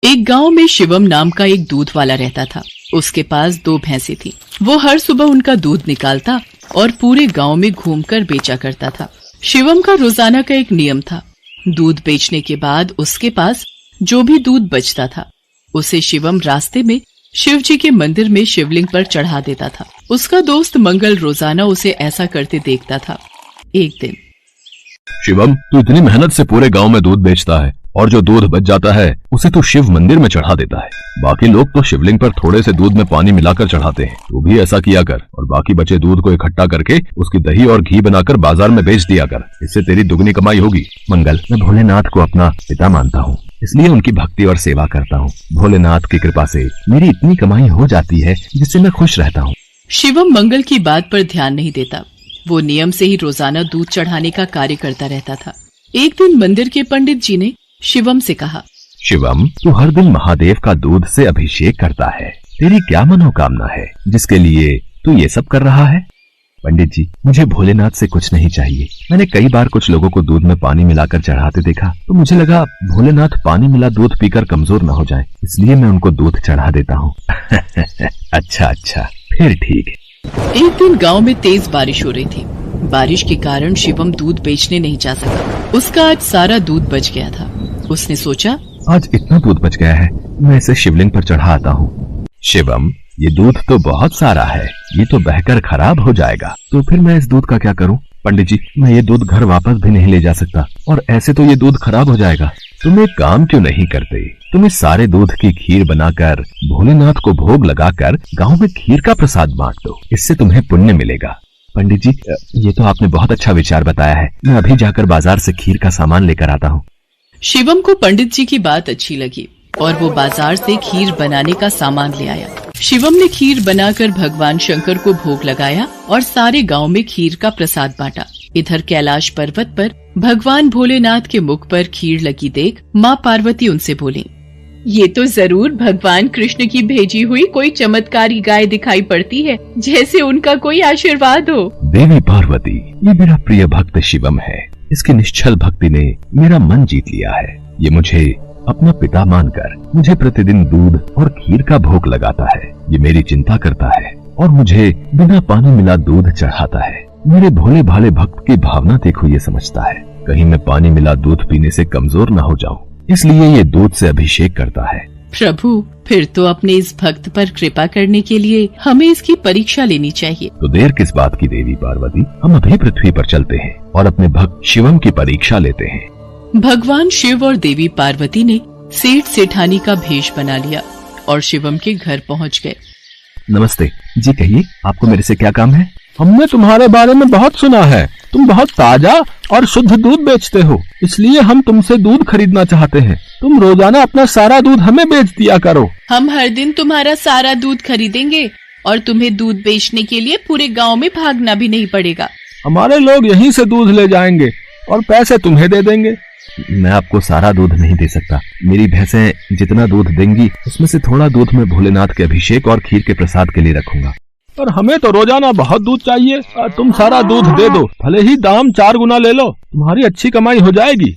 एक गांव में शिवम नाम का एक दूध वाला रहता था। उसके पास 2 भैंसें थी। वो हर सुबह उनका दूध निकालता और पूरे गांव में घूमकर बेचा करता था। शिवम का रोजाना का एक नियम था। दूध बेचने के बाद उसके पास जो भी दूध बचता था उसे शिवम रास्ते में शिव जी के मंदिर में शिवलिंग पर चढ़ा देता था। उसका दोस्त मंगल रोजाना उसे ऐसा करते देखता था। एक दिन, शिवम, तू इतनी मेहनत से पूरे गांव में दूध बेचता है और जो दूध बच जाता है उसे तू शिव मंदिर में चढ़ा देता है। बाकी लोग तो शिवलिंग पर थोड़े से दूध में पानी मिलाकर चढ़ाते हैं। तू भी ऐसा किया कर और बाकी बचे दूध को इकट्ठा करके उसकी दही और घी बनाकर बाजार में बेच दिया कर। इससे तेरी दुगनी कमाई होगी। मंगल, मैं भोलेनाथ को अपना पिता मानता हूँ, इसलिए उनकी भक्ति और सेवा करता हूँ। भोलेनाथ की कृपा से मेरी इतनी कमाई हो जाती है जिससे मैं खुश रहता हूँ। शिवम मंगल की बात पर ध्यान नहीं देता। वो नियम से ही रोजाना दूध चढ़ाने का कार्य करता रहता था। एक दिन मंदिर के पंडित जी ने शिवम से कहा, शिवम, तू हर दिन महादेव का दूध से अभिषेक करता है। तेरी क्या मनोकामना है जिसके लिए तू ये सब कर रहा है? पंडित जी, मुझे भोलेनाथ से कुछ नहीं चाहिए। मैंने कई बार कुछ लोगों को दूध में पानी मिलाकर चढ़ाते देखा तो मुझे लगा भोलेनाथ पानी मिला दूध पीकर कमजोर न हो जाए, इसलिए मैं उनको दूध चढ़ा देता हूँ। अच्छा, फिर ठीक है। एक दिन गांव में तेज बारिश हो रही थी। बारिश के कारण शिवम दूध बेचने नहीं जा सका। उसका आज सारा दूध बच गया था। उसने सोचा, आज इतना दूध बच गया है, मैं इसे शिवलिंग पर चढ़ा आता हूँ। शिवम, ये दूध तो बहुत सारा है, ये तो बहकर खराब हो जाएगा। तो फिर मैं इस दूध का क्या करूँ? पंडित जी, मैं ये दूध घर वापस भी नहीं ले जा सकता और ऐसे तो ये दूध खराब हो जाएगा। तुम एक काम क्यों नहीं करते? तुम इस सारे दूध की खीर बनाकर भोलेनाथ को भोग लगाकर गाँव में खीर का प्रसाद बांट दो, इससे तुम्हें पुण्य मिलेगा। पंडित जी, ये तो आपने बहुत अच्छा विचार बताया है। मैं अभी जाकर बाजार से खीर का सामान लेकर आता हूँ। शिवम को पंडित जी की बात अच्छी लगी और वो बाजार से खीर बनाने का सामान ले आया। शिवम ने खीर बनाकर भगवान शंकर को भोग लगाया और सारे गांव में खीर का प्रसाद बांटा। इधर कैलाश पर्वत पर भगवान भोलेनाथ के मुख पर खीर लगी देख माँ पार्वती उनसे बोली, ये तो जरूर भगवान कृष्ण की भेजी हुई कोई चमत्कारी गाय दिखाई पड़ती है, जैसे उनका कोई आशीर्वाद हो। देवी पार्वती, ये मेरा प्रिय भक्त शिवम है। इसकी निश्चल भक्ति ने मेरा मन जीत लिया है। ये मुझे अपना पिता मानकर मुझे प्रतिदिन दूध और खीर का भोग लगाता है। ये मेरी चिंता करता है और मुझे बिना पानी मिला दूध चढ़ाता है। मेरे भोले भाले भक्त की भावना देखो, ये समझता है कहीं मैं पानी मिला दूध पीने से कमजोर न हो जाऊं, इसलिए ये दूध से अभिषेक करता है। प्रभु, फिर तो अपने इस भक्त पर कृपा करने के लिए हमें इसकी परीक्षा लेनी चाहिए। तो देर किस बात की देवी पार्वती, हम अभी पृथ्वी पर चलते हैं और अपने भक्त शिवम की परीक्षा लेते हैं। भगवान शिव और देवी पार्वती ने सेठ सेठानी का भेष बना लिया और शिवम के घर पहुंच गए। नमस्ते जी, कहिए आपको मेरे से क्या काम है? हमने तुम्हारे बारे में बहुत सुना है। तुम बहुत ताजा और शुद्ध दूध बेचते हो, इसलिए हम तुमसे दूध खरीदना चाहते हैं। तुम रोजाना अपना सारा दूध हमें बेच दिया करो। हम हर दिन तुम्हारा सारा दूध खरीदेंगे और तुम्हें दूध बेचने के लिए पूरे गांव में भागना भी नहीं पड़ेगा। हमारे लोग यहीं से दूध ले जाएंगे और पैसे तुम्हें दे देंगे। मैं आपको सारा दूध नहीं दे सकता। मेरी भैंसें जितना दूध देंगी उसमें से थोड़ा दूध मैं भोलेनाथ के अभिषेक और खीर के प्रसाद के लिए रखूंगा। पर हमें तो रोजाना बहुत दूध चाहिए। तुम सारा दूध दे दो, भले ही दाम 4 गुना ले लो, तुम्हारी अच्छी कमाई हो जाएगी।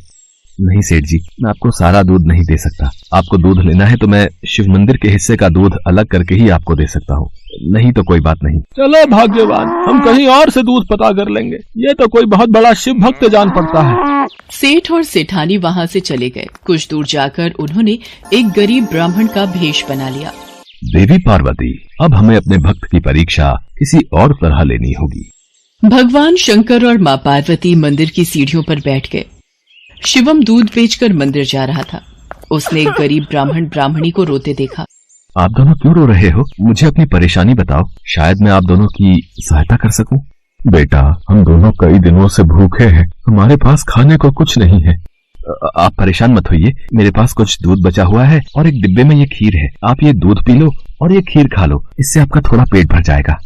नहीं सेठ जी, मैं आपको सारा दूध नहीं दे सकता। आपको दूध लेना है तो मैं शिव मंदिर के हिस्से का दूध अलग करके ही आपको दे सकता हूँ, नहीं तो कोई बात नहीं। चलो भाग्यवान, हम कहीं और से दूध पता कर लेंगे। ये तो कोई बहुत बड़ा शिव भक्त जान पड़ता है। सेठ और सेठानी वहाँ से चले गए। कुछ दूर जाकर उन्होंने एक गरीब ब्राह्मण का भेष बना लिया। देवी पार्वती, अब हमें अपने भक्त की परीक्षा किसी और तरह लेनी होगी। भगवान शंकर और माँ पार्वती मंदिर की सीढ़ियों पर बैठ गए। शिवम दूध बेचकर मंदिर जा रहा था। उसने एक गरीब ब्राह्मण ब्राह्मणी को रोते देखा। आप दोनों क्यों रो रहे हो? मुझे अपनी परेशानी बताओ, शायद मैं आप दोनों की सहायता कर सकूं। बेटा, हम दोनों कई दिनों से भूखे हैं, हमारे पास खाने को कुछ नहीं है। आप परेशान मत होइए, मेरे पास कुछ दूध बचा हुआ है और एक डिब्बे में ये खीर है। आप ये दूध पी लो और ये खीर खा लो, इससे आपका थोड़ा पेट भर जाएगा।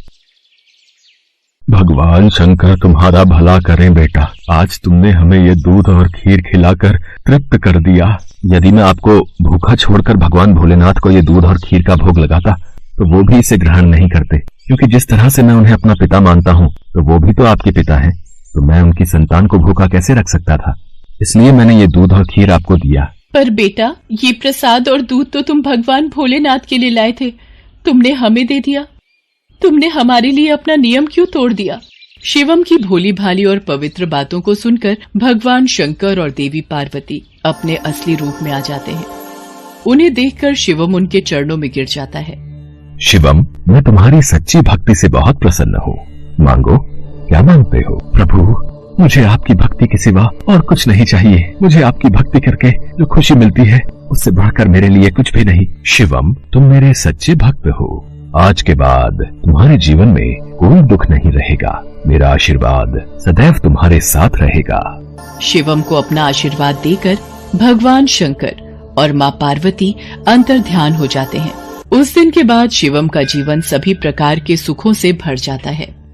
भगवान शंकर तुम्हारा भला करें बेटा, आज तुमने हमें ये दूध और खीर खिलाकर तृप्त कर दिया। यदि मैं आपको भूखा छोड़कर भगवान भोलेनाथ को ये दूध और खीर का भोग लगाता तो वो भी इसे ग्रहण नहीं करते, क्योंकि जिस तरह से मैं उन्हें अपना पिता मानता हूँ तो वो भी तो आपके पिता हैं। तो मैं उनकी संतान को भूखा कैसे रख सकता था, इसलिए मैंने ये दूध और खीर आपको दिया। पर बेटा, ये प्रसाद और दूध तो तुम भगवान भोलेनाथ के लिए लाए थे, तुमने हमें दे दिया। तुमने हमारे लिए अपना नियम क्यों तोड़ दिया? शिवम की भोली भाली और पवित्र बातों को सुनकर भगवान शंकर और देवी पार्वती अपने असली रूप में आ जाते हैं। उन्हें देखकर शिवम उनके चरणों में गिर जाता है। शिवम, मैं तुम्हारी सच्ची भक्ति से बहुत प्रसन्न हूँ। मांगो, क्या मांगते हो? प्रभु, मुझे आपकी भक्ति के सिवा और कुछ नहीं चाहिए। मुझे आपकी भक्ति करके जो खुशी मिलती है, उससे बढ़कर मेरे लिए कुछ भी नहीं। शिवम, तुम मेरे सच्चे भक्त हो। आज के बाद तुम्हारे जीवन में कोई दुख नहीं रहेगा। मेरा आशीर्वाद सदैव तुम्हारे साथ रहेगा। शिवम को अपना आशीर्वाद देकर भगवान शंकर और माँ पार्वती अंतर ध्यान हो जाते हैं। उस दिन के बाद शिवम का जीवन सभी प्रकार के सुखों से भर जाता है।